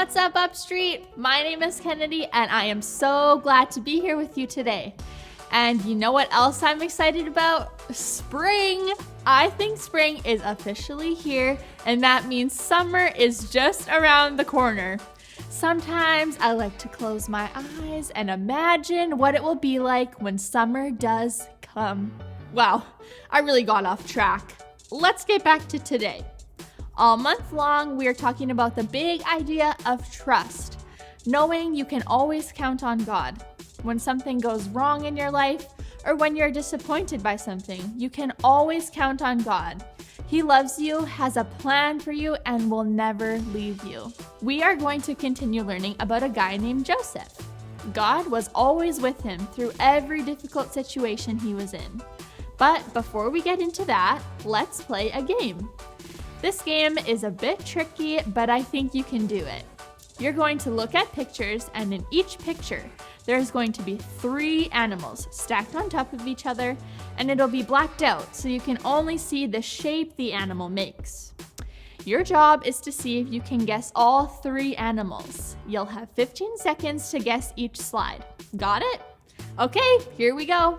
What's up, Upstreet? My name is Kennedy, and I am so glad to be here with you today. And you know what else I'm excited about? Spring! I think spring is officially here, and that means summer is just around the corner. Sometimes I like to close my eyes and imagine what it will be like when summer does come. Wow, I really got off track. Let's get back to today. All month long, we are talking about the big idea of trust, knowing you can always count on God. When something goes wrong in your life, or when you're disappointed by something, you can always count on God. He loves you, has a plan for you, and will never leave you. We are going to continue learning about a guy named Joseph. God was always with him through every difficult situation he was in. But before we get into that, let's play a game. This game is a bit tricky, but I think you can do it. You're going to look at pictures, and in each picture, there's going to be 3 animals stacked on top of each other, and it'll be blacked out so you can only see the shape the animal makes. Your job is to see if you can guess all 3 animals. You'll have 15 seconds to guess each slide. Got it? Okay, here we go.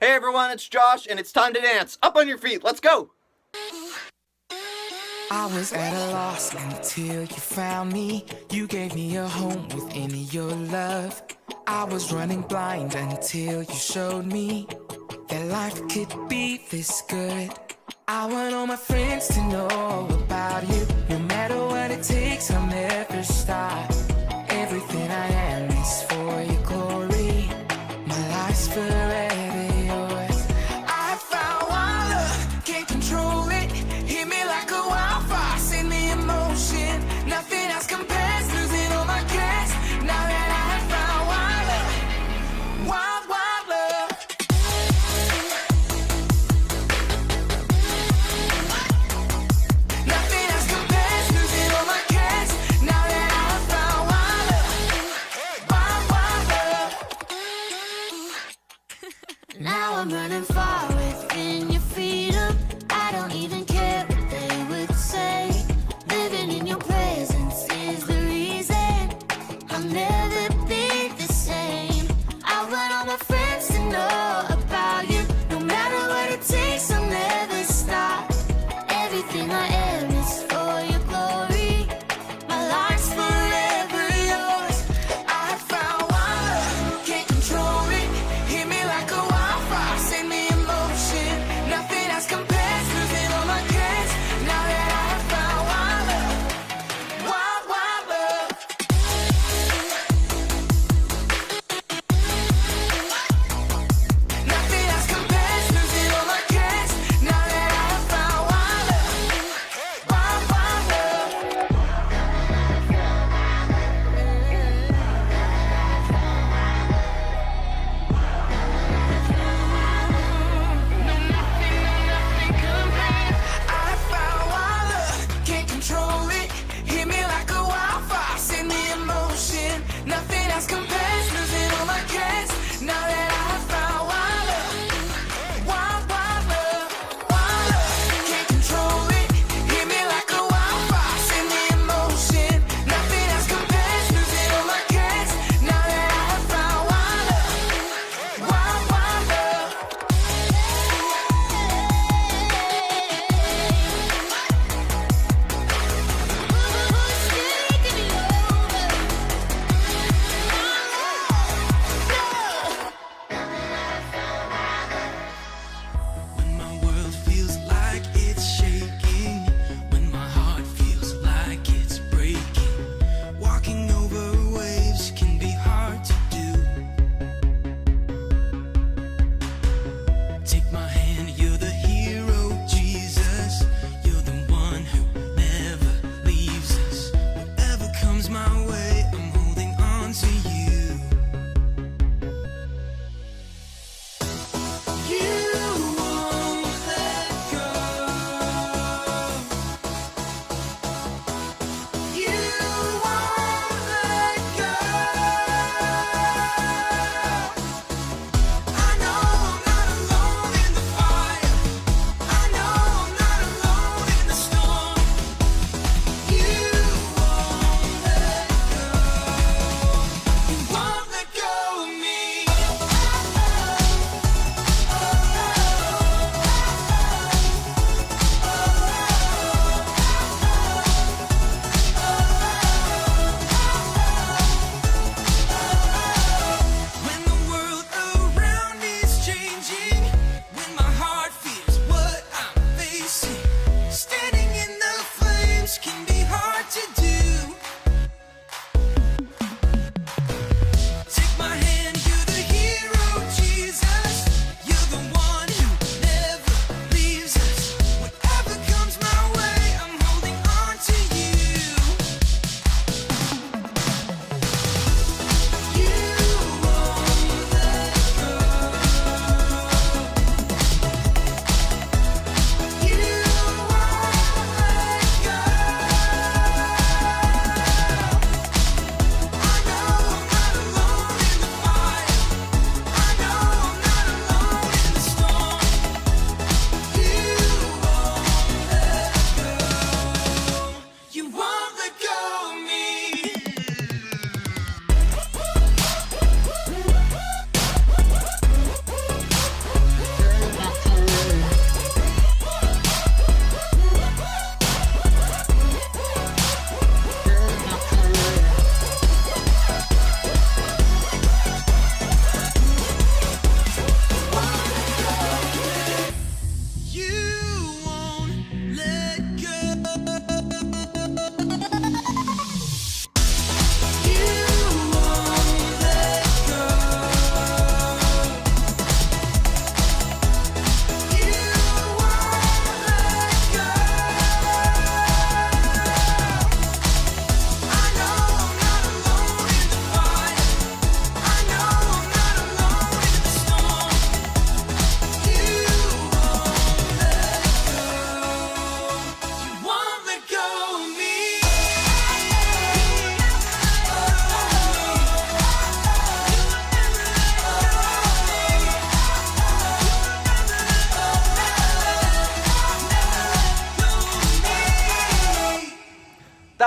Hey everyone, it's Josh, and it's time to dance. Up on your feet, let's go! I was at a loss until you found me. You gave me a home within your love. I was running blind until you showed me that life could be this good. I want all my friends to know about you. No matter what it takes, I'll never stop. Everything I am is for your glory. My life's forever. Now I'm running far within your freedom. I don't even care what they would say. Living in your presence is the reason I'll never be the same. I want all my friends to know about you. No matter what it takes, I'll never stop. Everything I am is for your glory. My life's forever yours. I found one love, can't control it. Hit me like a wildfire, send me in motion. Nothing else compares, losing all my cares. Now that I have found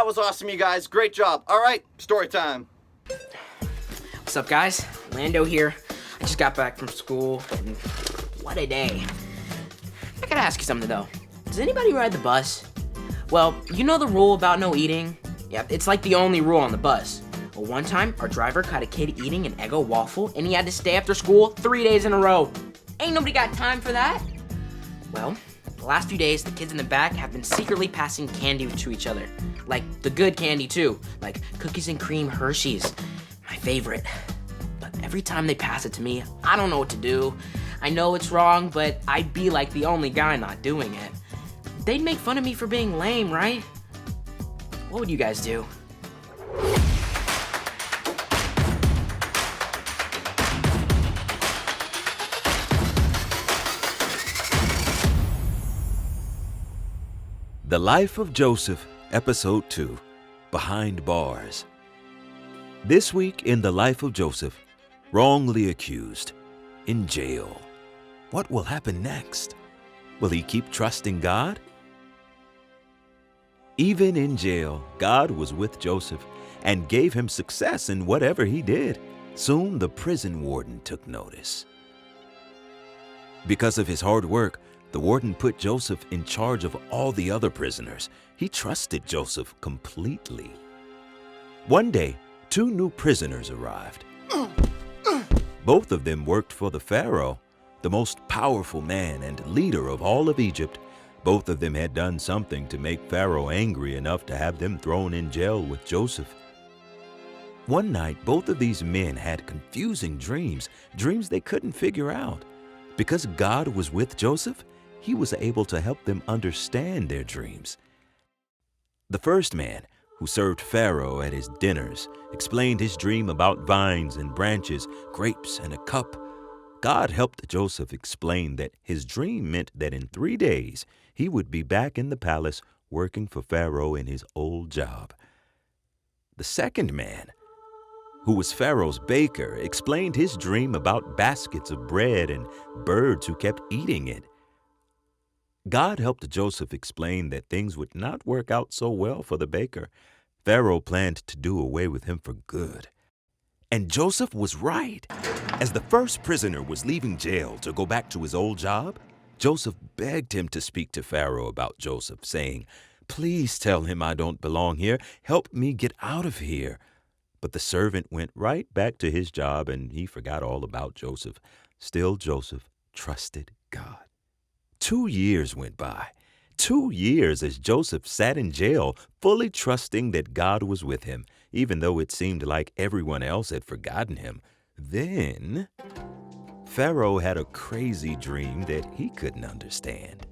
That was awesome, you guys. Great job. All right, story time. What's up, guys? Lando here. I just got back from school, and what a day. I gotta ask you something, though. Does anybody ride the bus? Well, you know the rule about no eating? Yeah, it's like the only rule on the bus. Well, one time, our driver caught a kid eating an Eggo waffle, and he had to stay after school 3 days in a row. Ain't nobody got time for that. Well, the last few days, the kids in the back have been secretly passing candy to each other. Like the good candy, too. Like cookies and cream Hershey's. My favorite. But every time they pass it to me, I don't know what to do. I know it's wrong, but I'd be like the only guy not doing it. They'd make fun of me for being lame, right? What would you guys do? The Life of Joseph, Episode 2, Behind Bars. This week in the life of Joseph, wrongly accused, in jail. What will happen next? Will he keep trusting God? Even in jail, God was with Joseph and gave him success in whatever he did. Soon the prison warden took notice. Because of his hard work, the warden put Joseph in charge of all the other prisoners. He trusted Joseph completely. One day, 2 new prisoners arrived. Both of them worked for the Pharaoh, the most powerful man and leader of all of Egypt. Both of them had done something to make Pharaoh angry enough to have them thrown in jail with Joseph. One night, both of these men had confusing dreams they couldn't figure out. Because God was with Joseph, he was able to help them understand their dreams. The first man, who served Pharaoh at his dinners, explained his dream about vines and branches, grapes and a cup. God helped Joseph explain that his dream meant that in 3 days he would be back in the palace working for Pharaoh in his old job. The second man, who was Pharaoh's baker, explained his dream about baskets of bread and birds who kept eating it. God helped Joseph explain that things would not work out so well for the baker. Pharaoh planned to do away with him for good. And Joseph was right. As the first prisoner was leaving jail to go back to his old job, Joseph begged him to speak to Pharaoh about Joseph, saying, "Please tell him I don't belong here. Help me get out of here." But the servant went right back to his job and he forgot all about Joseph. Still, Joseph trusted God. 2 years went by. 2 years as Joseph sat in jail, fully trusting that God was with him, even though it seemed like everyone else had forgotten him. Then, Pharaoh had a crazy dream that he couldn't understand.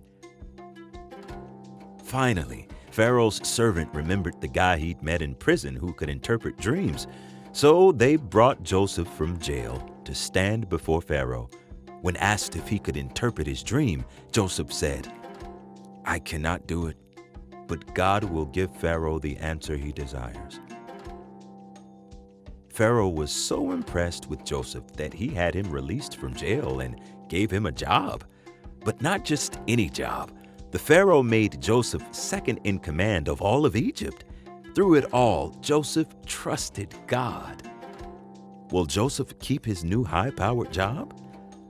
Finally, Pharaoh's servant remembered the guy he'd met in prison who could interpret dreams. So they brought Joseph from jail to stand before Pharaoh. When asked if he could interpret his dream, Joseph said, "I cannot do it, but God will give Pharaoh the answer he desires." Pharaoh was so impressed with Joseph that he had him released from jail and gave him a job. But not just any job. The Pharaoh made Joseph second in command of all of Egypt. Through it all, Joseph trusted God. Will Joseph keep his new high-powered job?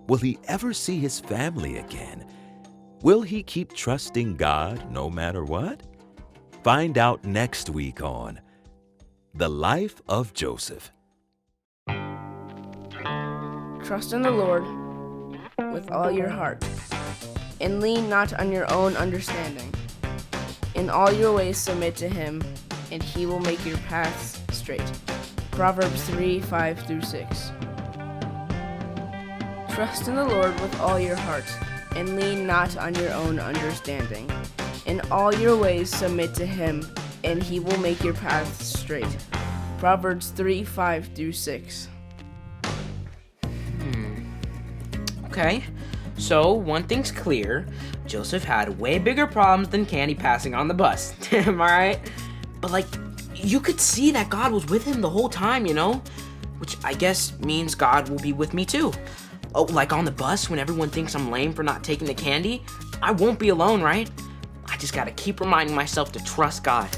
Will he ever see his family again? Will he keep trusting God no matter what? Find out next week on The Life of Joseph. Trust in the Lord with all your heart, and lean not on your own understanding. In all your ways submit to him, and he will make your paths straight. Proverbs 3:5-6. Trust in the Lord with all your heart, and lean not on your own understanding. In all your ways submit to him, and he will make your paths straight. Proverbs 3:5-6. Okay, so one thing's clear. Joseph had way bigger problems than candy passing on the bus. Am I right? But you could see that God was with him the whole time, you know? Which I guess means God will be with me too. Oh, like on the bus when everyone thinks I'm lame for not taking the candy, I won't be alone, right? I just gotta keep reminding myself to trust God.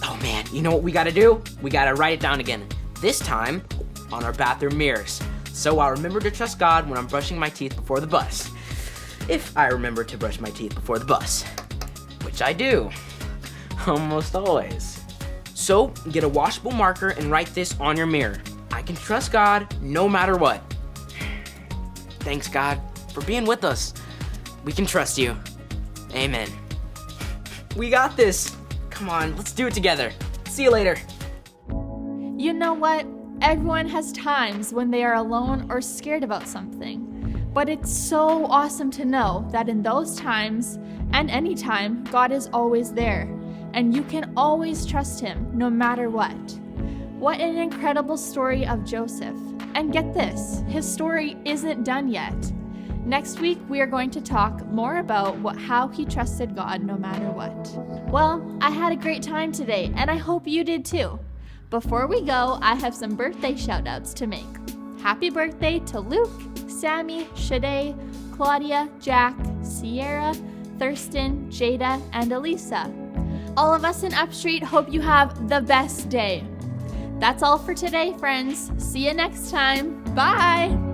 Oh Oh man, you know what we gotta do? We gotta write it down again. This time on our bathroom mirrors. So I'll remember to trust God when I'm brushing my teeth before the bus. If I remember to brush my teeth before the bus. Which I do. Almost always. So get a washable marker and write this on your mirror. I can trust God no matter what. Thanks, God, for being with us. We can trust you. Amen. We got this. Come on, let's do it together. See you later. You know what? Everyone has times when they are alone or scared about something. But it's so awesome to know that in those times and anytime, God is always there. And you can always trust him no matter what. What an incredible story of Joseph. And get this, his story isn't done yet. Next week, we are going to talk more about how he trusted God no matter what. Well, I had a great time today, and I hope you did too. Before we go, I have some birthday shout-outs to make. Happy birthday to Luke, Sammy, Shade, Claudia, Jack, Sierra, Thurston, Jada, and Elisa. All of us in Upstreet hope you have the best day. That's all for today, friends. See you next time. Bye!